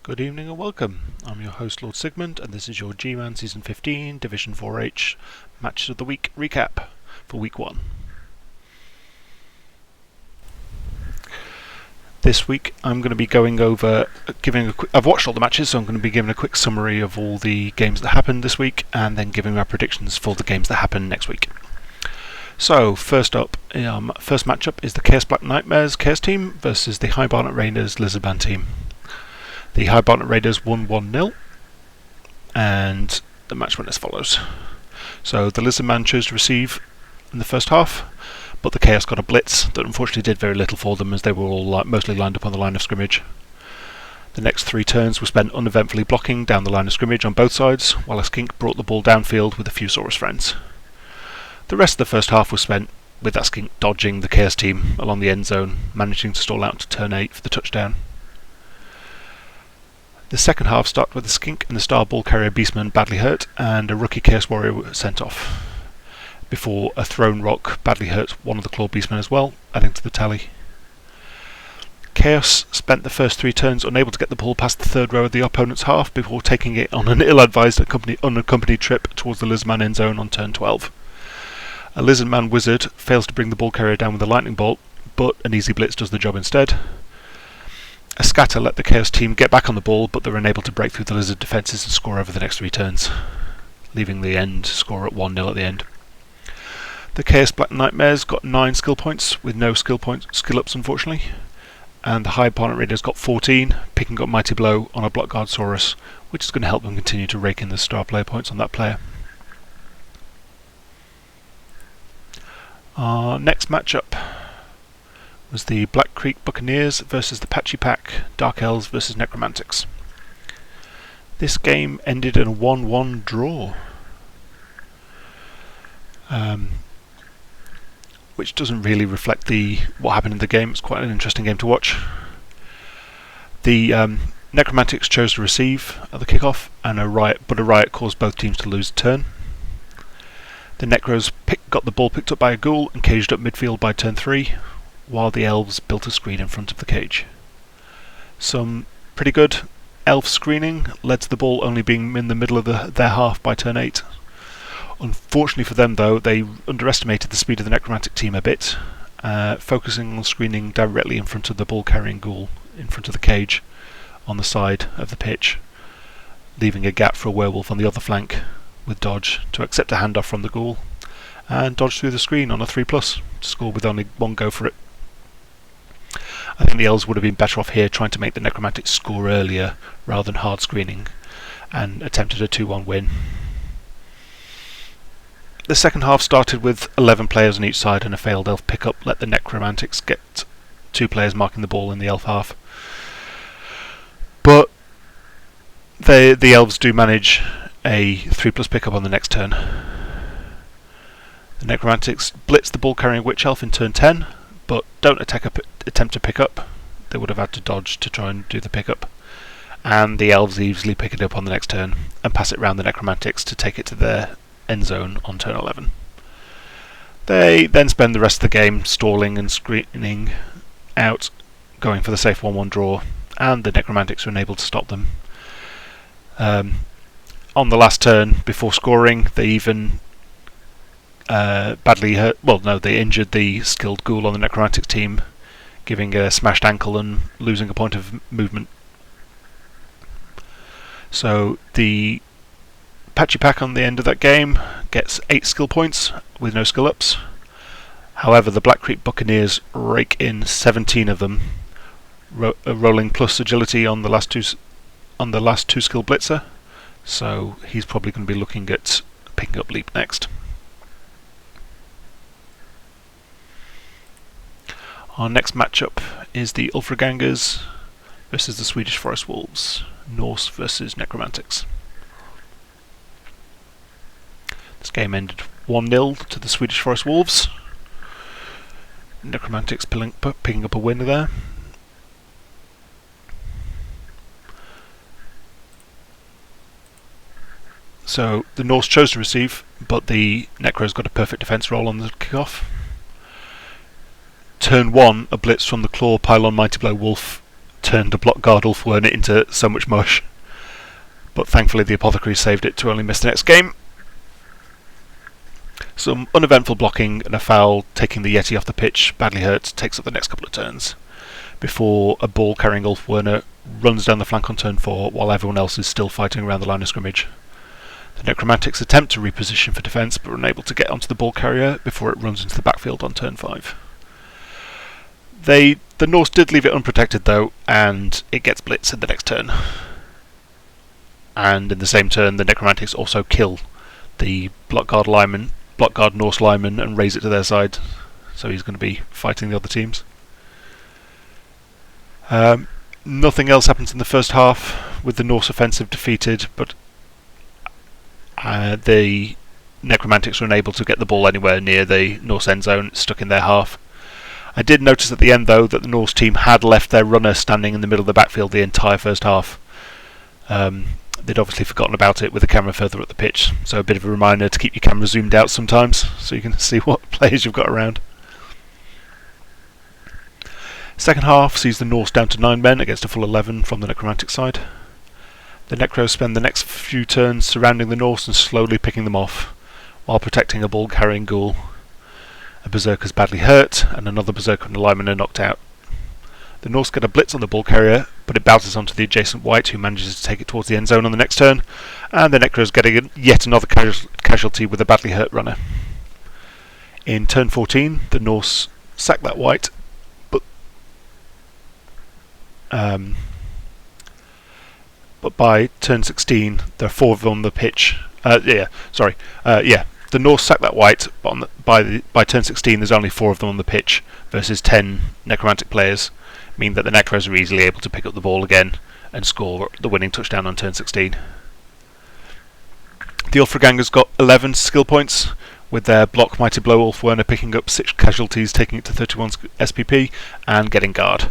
Good evening and welcome. I'm your host Lord Sigmund and this is your GMan Season 15 Division 4H Matches of the Week recap for Week 1. This week I'm going to be going over, I've watched all the matches, so I'm going to be giving a quick summary of all the games that happened this week and then giving my predictions for the games that happen next week. So first up, first matchup is the Chaos Black Nightmares Chaos team versus the High Barnet Raiders Lizardman team. The High Barnet Raiders won 1-0 and the match went as follows. So the Lizardman chose to receive in the first half, but the Chaos got a blitz that unfortunately did very little for them as they were all mostly lined up on the line of scrimmage. The next 3 turns were spent uneventfully blocking down the line of scrimmage on both sides, while a skink brought the ball downfield with a few Saurus friends. The rest of the first half was spent with that skink dodging the Chaos team along the end zone, managing to stall out to turn 8 for the touchdown. The second half started with the skink and the star ball carrier Beastman badly hurt and a rookie Chaos Warrior sent off, before a thrown rock badly hurt one of the claw Beastmen as well, adding to the tally. Chaos spent the first 3 turns unable to get the ball past the third row of the opponent's half before taking it on an ill-advised unaccompanied trip towards the Lizardman end zone on turn 12. A Lizardman wizard fails to bring the ball carrier down with a lightning bolt, but an easy blitz does the job instead. A scatter let the Chaos team get back on the ball, but they were unable to break through the Lizard defences and score over the next 3 turns, leaving the end score at 1-0 at the end. The Chaos Black Nightmares got 9 skill points, with no skill ups unfortunately, and the High Barnet Raiders got 14, picking up Mighty Blow on a block guard Saurus, which is going to help them continue to rake in the star player points on that player. Our next matchup was the Black Creek Buccaneers versus the Patchy Pack Dark Elves versus Necromantics. This game ended in a 1-1 draw, which doesn't really reflect what happened in the game. It's quite an interesting game to watch. The Necromantics chose to receive at the kickoff, and a riot caused both teams to lose a turn. The Necros got the ball picked up by a ghoul and caged up midfield by turn 3, while the Elves built a screen in front of the cage. Some pretty good elf screening led to the ball only being in the middle of their half by turn 8. Unfortunately for them though, they underestimated the speed of the Necromantic team a bit, focusing on screening directly in front of the ball carrying ghoul, in front of the cage on the side of the pitch, leaving a gap for a werewolf on the other flank with dodge to accept a handoff from the ghoul and dodge through the screen on a 3+ to score with only 1 go for it. I think the Elves would have been better off here trying to make the Necromantics score earlier rather than hard screening, and attempted a 2-1 win. The second half started with 11 players on each side, and a failed elf pickup let the Necromantics get 2 players marking the ball in the elf half. But the Elves do manage a 3+ pickup on the next turn. The Necromantics blitz the ball carrying Witch Elf in turn 10, but don't attempt to pick up. They would have had to dodge to try and do the pickup, and the Elves easily pick it up on the next turn and pass it round the Necromantics to take it to their end zone on turn 11. They then spend the rest of the game stalling and screening out, going for the safe 1-1 draw, and the Necromantics are unable to stop them. On the last turn before scoring, they even they injured the skilled ghoul on the Necromantics team, giving a smashed ankle and losing a point of movement. So the Patchy Pack on the end of that game gets 8 skill points with no skill ups. However, the Black Creek Buccaneers rake in 17 of them, rolling plus agility on the last two skill blitzer. So he's probably going to be looking at picking up Leap next. Our next matchup is the Ulfragangers versus the Swedish Forest Wolves, Norse versus Necromantics. This game ended 1-0 to the Swedish Forest Wolves. Necromantics picking up a win there. So the Norse chose to receive, but the Necros got a perfect defence roll on the kickoff. Turn 1, a blitz from the Claw Pylon Mighty Blow Wolf turned a block guard Ulfwerner into so much mush. But thankfully the Apothecary saved it to only miss the next game. Some uneventful blocking and a foul taking the Yeti off the pitch. Badly hurt, takes up the next couple of turns before a ball carrying Ulfwerner runs down the flank on turn 4 while everyone else is still fighting around the line of scrimmage. The Necromantics attempt to reposition for defence but are unable to get onto the ball carrier before it runs into the backfield on turn 5. The Norse did leave it unprotected though, and it gets blitz in the next turn. And in the same turn the Necromantics also kill the block guard Norse lineman and raise it to their side, so he's going to be fighting the other teams. Nothing else happens in the first half with the Norse offensive defeated, but the Necromantics are unable to get the ball anywhere near the Norse end zone. It's stuck in their half. I did notice at the end though that the Norse team had left their runner standing in the middle of the backfield the entire first half. They'd obviously forgotten about it with the camera further up the pitch, so a bit of a reminder to keep your camera zoomed out sometimes so you can see what players you've got around. Second half sees the Norse down to 9 men against a full 11 from the Necromantic side. The Necros spend the next few turns surrounding the Norse and slowly picking them off, while protecting a ball-carrying ghoul. A berserker is badly hurt, and another berserker and a lineman are knocked out. The Norse get a blitz on the ball carrier, but it bounces onto the adjacent wight, who manages to take it towards the end zone on the next turn, and the Necros getting yet another casualty with a badly hurt runner. In turn 14, the Norse sack that wight, but by turn 16 there are 4 of them on the pitch. The Norse sack that wight, but by turn 16 there's only 4 of them on the pitch versus 10 Necromantic players, meaning that the Necros are easily able to pick up the ball again and score the winning touchdown on turn 16. The Ulfragangers got 11 skill points, with their block Mighty Blow Ulfwerner picking up 6 casualties, taking it to 31 SPP and getting guard.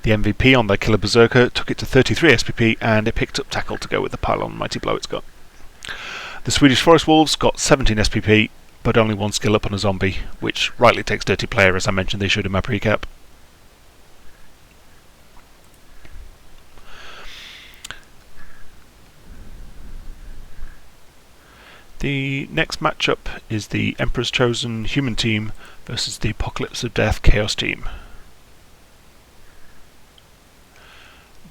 The MVP on their Killer Berserker took it to 33 SPP, and it picked up tackle to go with the pylon Mighty Blow it's got. The Swedish Forest Wolves got 17 SPP, but only 1 skill up on a zombie, which rightly takes Dirty Player, as I mentioned they should in my precap. The next matchup is the Emperor's Chosen Human Team versus the Apocalypse of Death Chaos Team.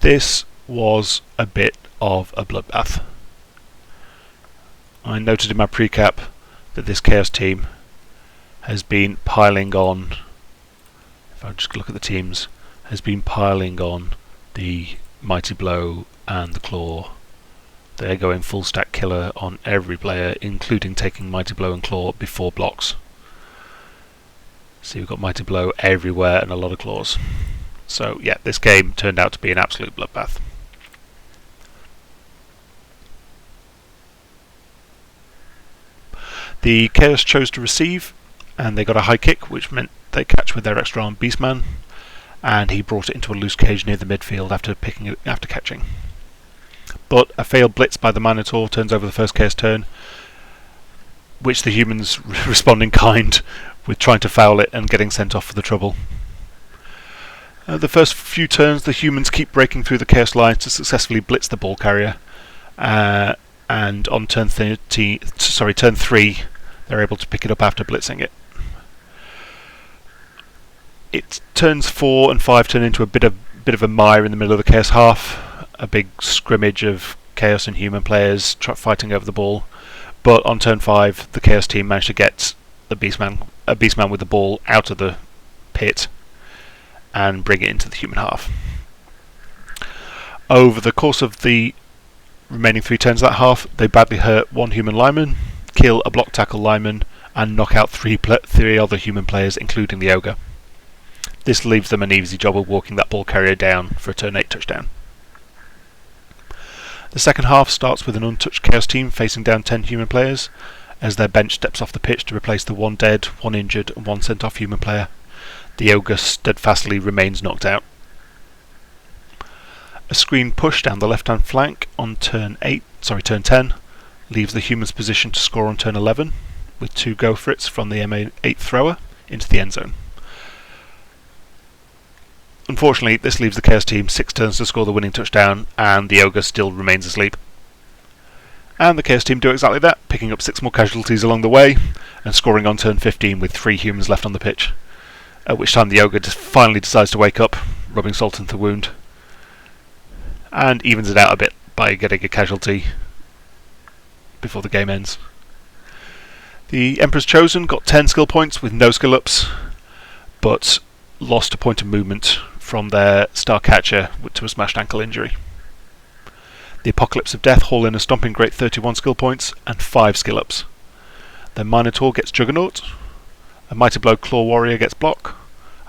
This was a bit of a bloodbath. I noted in my precap that this Chaos team has been piling on, if I just look at the teams, has been piling on the Mighty Blow and the Claw. They're going full stack killer on every player, including taking Mighty Blow and Claw before blocks. So you've got Mighty Blow everywhere and a lot of claws. So yeah, this game turned out to be an absolute bloodbath. The Chaos chose to receive, and they got a high kick, which meant they catch with their extra arm Beastman, and he brought it into a loose cage near the midfield after catching. But a failed blitz by the Minotaur turns over the first Chaos turn, which the humans respond in kind with trying to foul it and getting sent off for the trouble. The first few turns the humans keep breaking through the Chaos lines to successfully blitz the ball carrier, and on turn 3 they're able to pick it up after blitzing it. Turns 4 and 5 turn into a bit of a mire in the middle of the Chaos half, a big scrimmage of Chaos and human players fighting over the ball. But on turn 5 the Chaos team managed to get a Beastman with the ball out of the pit and bring it into the human half. Over the course of the remaining 3 turns of that half, they badly hurt 1 human lineman, kill a block tackle lineman, and knock out 3 other human players, including the ogre. This leaves them an easy job of walking that ball carrier down for a turn 8 touchdown. The second half starts with an untouched Chaos team facing down 10 human players, as their bench steps off the pitch to replace the 1 dead, 1 injured, and 1 sent off human player. The ogre steadfastly remains knocked out. A screen push down the left-hand flank on turn 10 leaves the humans positioned to score on turn 11 with 2 go for it's from the MA8 thrower into the end zone. Unfortunately, this leaves the Chaos team 6 turns to score the winning touchdown, and the Ogre still remains asleep. And the Chaos team do exactly that, picking up 6 more casualties along the way, and scoring on turn 15 with 3 humans left on the pitch. At which time the Ogre just finally decides to wake up, rubbing salt into the wound, and evens it out a bit by getting a casualty before the game ends. The Emperor's Chosen got 10 skill points with no skill ups, but lost a point of movement from their Star Catcher to a smashed ankle injury. The Apocalypse of Death haul in a stomping great 31 skill points and 5 skill ups. The Minotaur gets Juggernaut, a Mighty Blow Claw Warrior gets Block,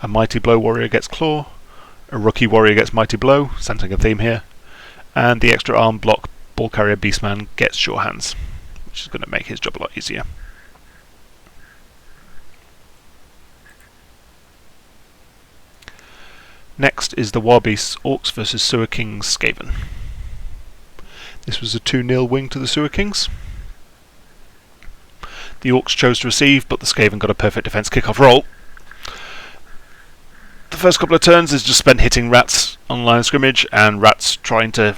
a Mighty Blow Warrior gets Claw, a Rookie Warrior gets Mighty Blow, sensing a theme here, and the extra arm block Ball Carrier Beastman gets Sure Hands, which is going to make his job a lot easier. Next is the Warbeasts Orcs vs Sewer Kings Skaven. This was a 2-0 win to the Sewer Kings. The Orcs chose to receive, but the Skaven got a perfect defense kickoff roll. The first couple of turns is just spent hitting rats on line of scrimmage, and rats trying to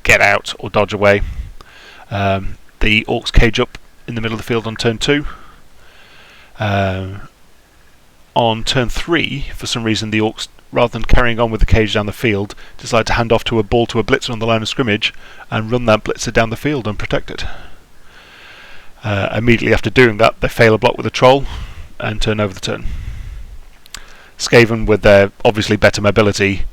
get out or dodge away. The Orcs cage up in the middle of the field on turn 2. On turn 3, for some reason, the Orcs, rather than carrying on with the cage down the field, decide to hand off to a ball to a blitzer on the line of scrimmage and run that blitzer down the field unprotected. Immediately after doing that, they fail a block with a troll and turn over the turn. Skaven, with their obviously better mobility,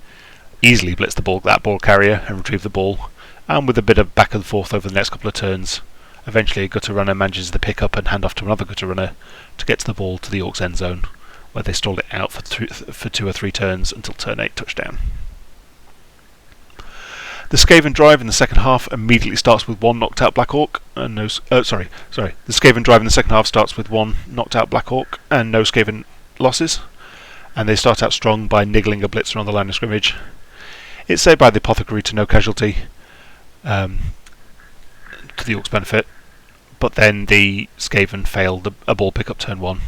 easily blitz that ball carrier and retrieve the ball, and with a bit of back and forth over the next couple of turns, eventually a gutter runner manages to pick up and hand off to another gutter runner to get to the ball to the Orcs end zone, where they stall it out for 2 or 3 turns until turn 8 touchdown. The Skaven drive in the second half immediately starts with 1 knocked out Black Orc and no. The Skaven drive in the second half starts with 1 knocked out Black Orc and no Skaven losses, and they start out strong by niggling a blitzer on the line of scrimmage. It's saved by the Apothecary to no casualty, to the Orcs' benefit, but then the Skaven failed a ball pickup turn 1.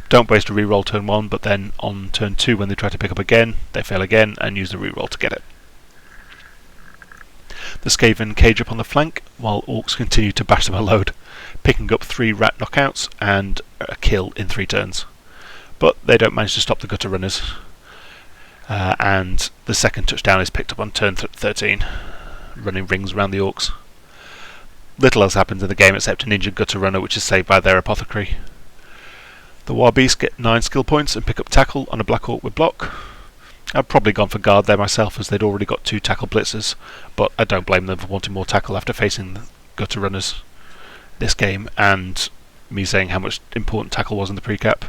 Don't waste a reroll turn 1, but then on turn 2 when they try to pick up again, they fail again and use the reroll to get it. The Skaven cage up on the flank, while Orcs continue to bash them a load, picking up 3 rat knockouts and a kill in 3 turns. But they don't manage to stop the gutter runners, and the second touchdown is picked up on turn 13, running rings around the Orcs. Little else happens in the game except an injured gutter runner, which is saved by their Apothecary. The Warbeasts get 9 skill points and pick up tackle on a Black Orc with block. I'd probably gone for guard there myself, as they'd already got 2 tackle blitzers, but I don't blame them for wanting more tackle after facing the gutter runners this game, and me saying how much important tackle was in the pre-cap.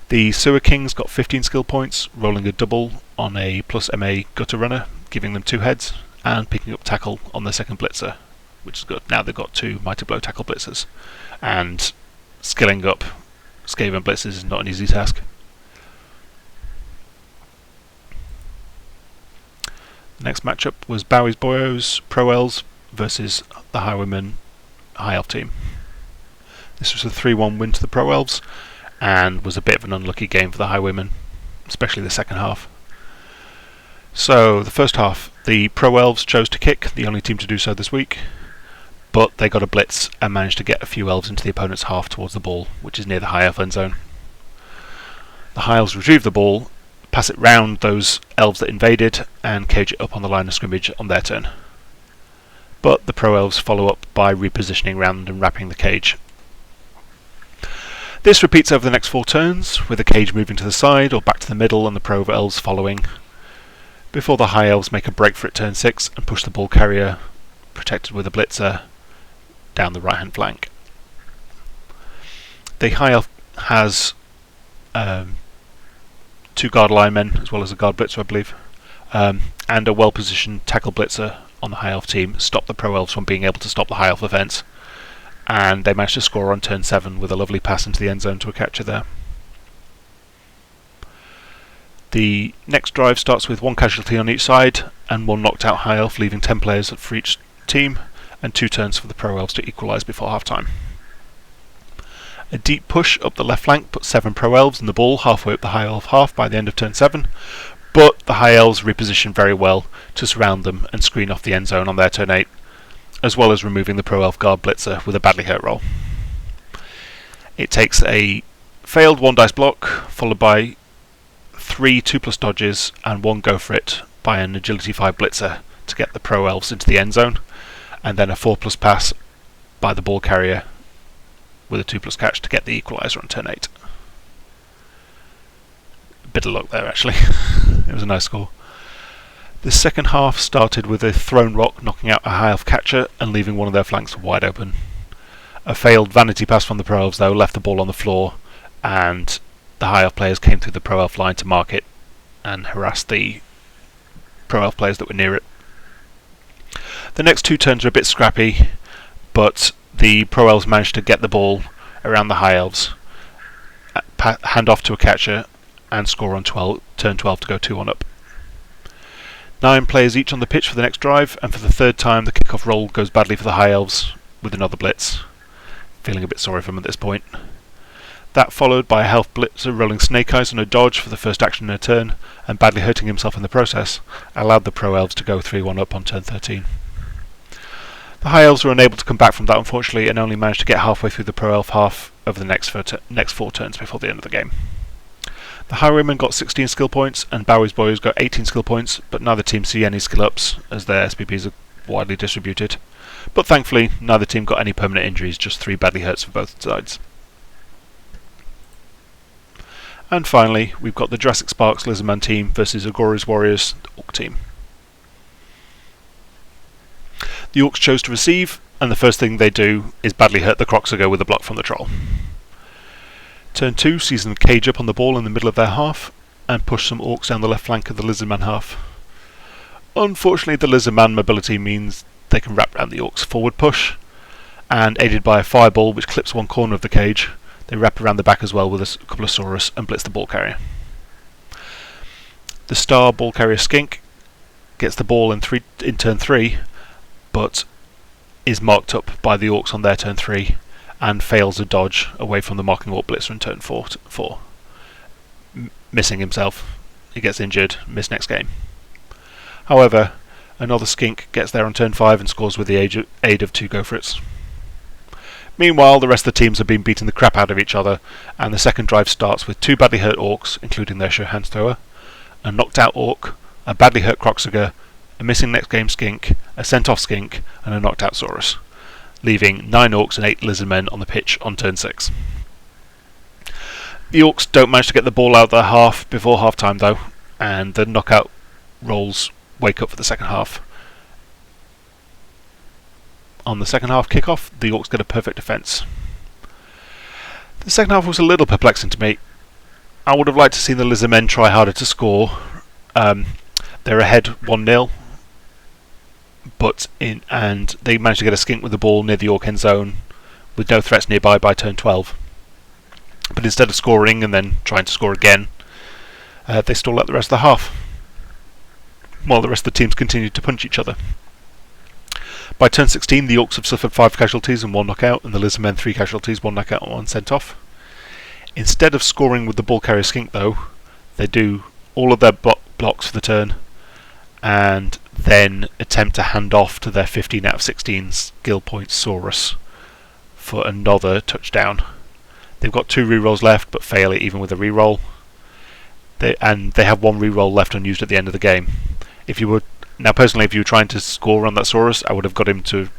The Sewer Kings got 15 skill points, rolling a double on a plus MA gutter runner, giving them 2 heads, and picking up tackle on their second blitzer, which is good. Now they've got 2 Mighty Blow tackle blitzers, and skilling up Skaven blitzers is not an easy task. The next matchup was Bowie's Boyos Pro Elves versus the Highwaymen High Elf team. This was a 3-1 win to the Pro Elves, and was a bit of an unlucky game for the Highwaymen, especially the second half. So the first half, the Pro Elves chose to kick, the only team to do so this week, but they got a blitz and managed to get a few elves into the opponent's half towards the ball, which is near the High Elf end zone. The High Elves retrieve the ball, pass it round those elves that invaded, and cage it up on the line of scrimmage on their turn. But the Pro Elves follow up by repositioning round and wrapping the cage. This repeats over the next 4 turns, with the cage moving to the side or back to the middle and the Pro Elves following, before the High Elves make a break for it turn 6 and push the ball carrier, protected with a blitzer, down the right hand flank. The High Elf has 2 guard linemen as well as a guard blitzer, I believe, and a well positioned tackle blitzer on the High Elf team stop the Pro Elves from being able to stop the High Elf offense, and they managed to score on turn 7 with a lovely pass into the end zone to a catcher there. The next drive starts with 1 casualty on each side and 1 knocked out High Elf, leaving 10 players for each team, and 2 turns for the Pro Elves to equalise before half time. A deep push up the left flank puts 7 Pro Elves and the ball halfway up the High Elf half by the end of turn 7, but the High Elves reposition very well to surround them and screen off the end zone on their turn 8, as well as removing the Pro Elf Guard Blitzer with a badly hurt roll. It takes a failed 1 dice block, followed by 3 2+ dodges and 1 go for it by an Agility 5 Blitzer to get the Pro Elves into the end zone, and then a 4+ pass by the ball carrier with a 2+ catch to get the equaliser on turn 8. Bit of luck there, actually. It was a nice score. The second half started with a thrown rock knocking out a High Elf catcher and leaving one of their flanks wide open. A failed vanity pass from the Pro Elves, though, left the ball on the floor, and the High Elf players came through the Pro Elf line to mark it and harass the Pro Elf players that were near it. The next 2 turns are a bit scrappy, but the Pro Elves managed to get the ball around the High Elves, hand off to a catcher, and score on turn 12 to go 2-1 up. 9 players each on the pitch for the next drive, and for the 3rd time the kickoff roll goes badly for the High Elves with another blitz. Feeling a bit sorry for them at this point. That followed by a health blitzer rolling snake eyes on a dodge for the first action in a turn, and badly hurting himself in the process, allowed the Pro Elves to go 3-1 up on turn 13. The High Elves were unable to come back from that, unfortunately, and only managed to get halfway through the Pro Elf half over the next 4 turns before the end of the game. The Highwaymen got 16 skill points, and Bowie's Boys got 18 skill points, but neither team see any skill ups, as their SPPs are widely distributed. But thankfully, neither team got any permanent injuries, just 3 badly hurts for both sides. And finally, we've got the Jurassic Sparks Lizardman team versus Agori's Warriors Orc team. The Orcs chose to receive, and the first thing they do is badly hurt the Croxiger with a block from the Troll. Turn 2 sees them cage up on the ball in the middle of their half, and push some Orcs down the left flank of the Lizardman half. Unfortunately, the Lizardman mobility means they can wrap around the Orcs' forward push, and aided by a fireball which clips one corner of the cage, they wrap around the back as well with a couple of Saurus and blitz the ball carrier. The star ball carrier Skink gets the ball in turn 3, but is marked up by the Orcs on their turn 3 and fails a dodge away from the marking Orc blitzer in turn 4. Missing himself. He gets injured, miss next game. However, another Skink gets there on turn 5 and scores with the aid of 2 go-for-its. Meanwhile, the rest of the teams have been beating the crap out of each other, and the second drive starts with 2 badly hurt Orcs, including their sure hands thrower, a knocked out Orc, a badly hurt Croxiger, a missing next game Skink, a sent off Skink, and a knocked out Saurus, leaving 9 Orcs and 8 Lizardmen on the pitch on turn 6. The Orcs don't manage to get the ball out of their half before half time though, and the knockout rolls wake up for the second half. On the second half kickoff, the Orcs get a perfect defence. The second half was a little perplexing to me. I would have liked to see the Lizardmen try harder to score. They're ahead 1-0, and they managed to get a Skink with the ball near the Orc end zone with no threats nearby by turn 12. But instead of scoring and then trying to score again, they stall out the rest of the half, while the rest of the teams continued to punch each other. By turn 16, the Orcs have suffered 5 casualties and 1 knockout, and the Lizardmen 3 casualties, 1 knockout and 1 sent off. Instead of scoring with the ball carrier Skink though, they do all of their blocks for the turn, and then attempt to hand off to their 15 out of 16 skill point Saurus for another touchdown. They've got 2 rerolls left, but fail it even with a reroll. They have 1 reroll left unused at the end of the game. Personally, if you were trying to score on that Saurus, I would have got him to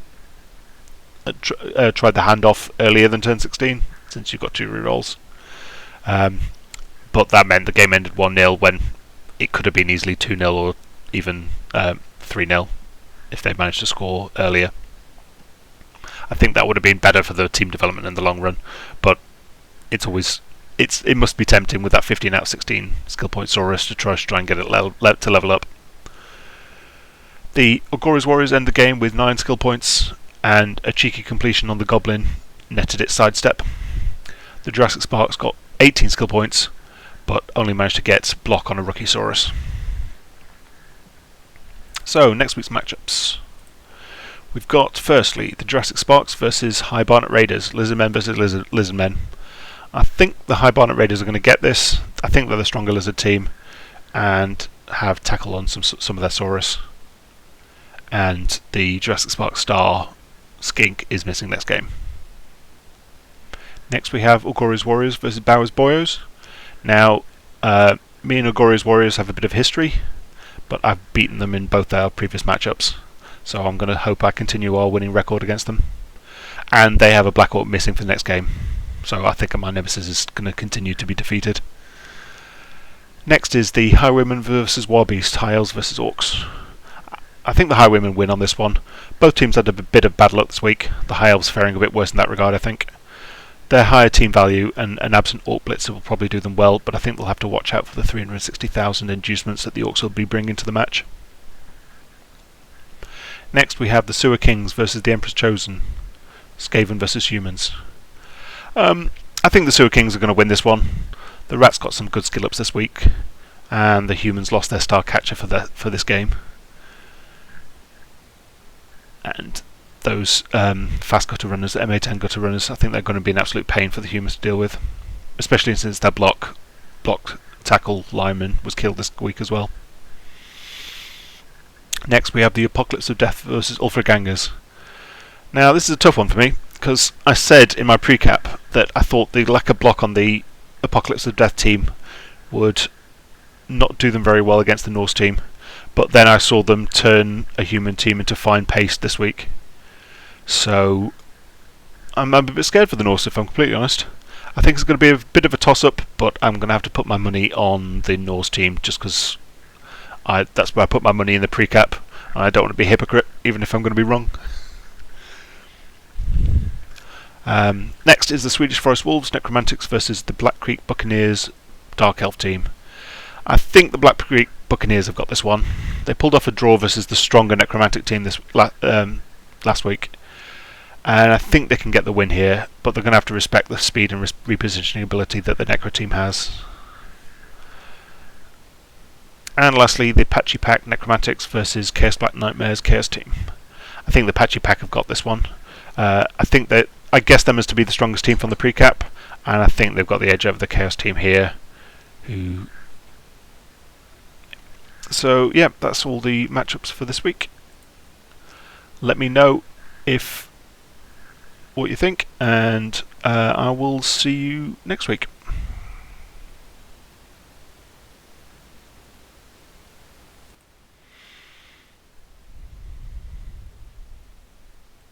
try the handoff earlier than turn 16, since you've got 2 rerolls. But that meant the game ended 1-0 when it could have been easily 2-0 or even 3-0 if they managed to score earlier. I think that would have been better for the team development in the long run, but it must be tempting with that 15 out of 16 skill point Saurus to try and get it to level up. The Agori's Warriors end the game with 9 skill points, and a cheeky completion on the Goblin netted its sidestep. The Jurassic Sparks got 18 skill points, but only managed to get block on a rookie Saurus. So, next week's matchups. We've got, firstly, the Jurassic Sparks versus High Barnet Raiders, Lizardmen versus Lizardmen. I think the High Barnet Raiders are going to get this. I think they're the stronger lizard team and have tackle on some of their Saurus. And the Jurassic Spark Star Skink is missing next game. Next we have Ugori's Warriors versus Bowers Boyos. Now, me and Ugori's Warriors have a bit of history, but I've beaten them in both our previous matchups, so I'm going to hope I continue our winning record against them. And they have a Black Orc missing for the next game, so I think my Nemesis is going to continue to be defeated. Next is the Highwaymen versus Warbeast, High Elves versus Orcs. I think the Highwaymen win on this one. Both teams had a bit of bad luck this week. The High Elves faring a bit worse in that regard, I think. Their higher team value and an absent Orc Blitzer will probably do them well, but I think they'll have to watch out for the 360,000 inducements that the Orcs will be bringing to the match. Next we have the Sewer Kings versus the Emperor's Chosen, Skaven versus Humans. I think the Sewer Kings are going to win this one. The Rats got some good skill ups this week, and the Humans lost their star catcher for this game. And those fast gutter runners, the MA10 gutter runners, I think they're going to be an absolute pain for the Humans to deal with, especially since their block tackle lineman was killed this week as well. Next we have the Apocalypse of Death versus Ulfragangers. Now this is a tough one for me, because I said in my pre-cap that I thought the lack of block on the Apocalypse of Death team would not do them very well against the Norse team, but then I saw them turn a human team into fine paste this week. So I'm a bit scared for the Norse, if I'm completely honest. I think it's going to be a bit of a toss-up, but I'm going to have to put my money on the Norse team just because that's where I put my money in the pre-cap, and I don't want to be a hypocrite, even if I'm going to be wrong. Next is the Swedish Forest Wolves Necromantics versus the Black Creek Buccaneers Dark Elf team. I think the Black Creek Buccaneers have got this one. They pulled off a draw versus the stronger Necromantic team this last week, and I think they can get the win here, but they're going to have to respect the speed and repositioning ability that the Necro team has. And lastly, the Patchy Pack Necromantics versus Chaos Black Nightmares Chaos team. I think the Patchy Pack have got this one. I guess them as to be the strongest team from the pre-cap, and I think they've got the edge over the Chaos team here. So yeah, that's all the matchups for this week. Let me know what you think, and I will see you next week.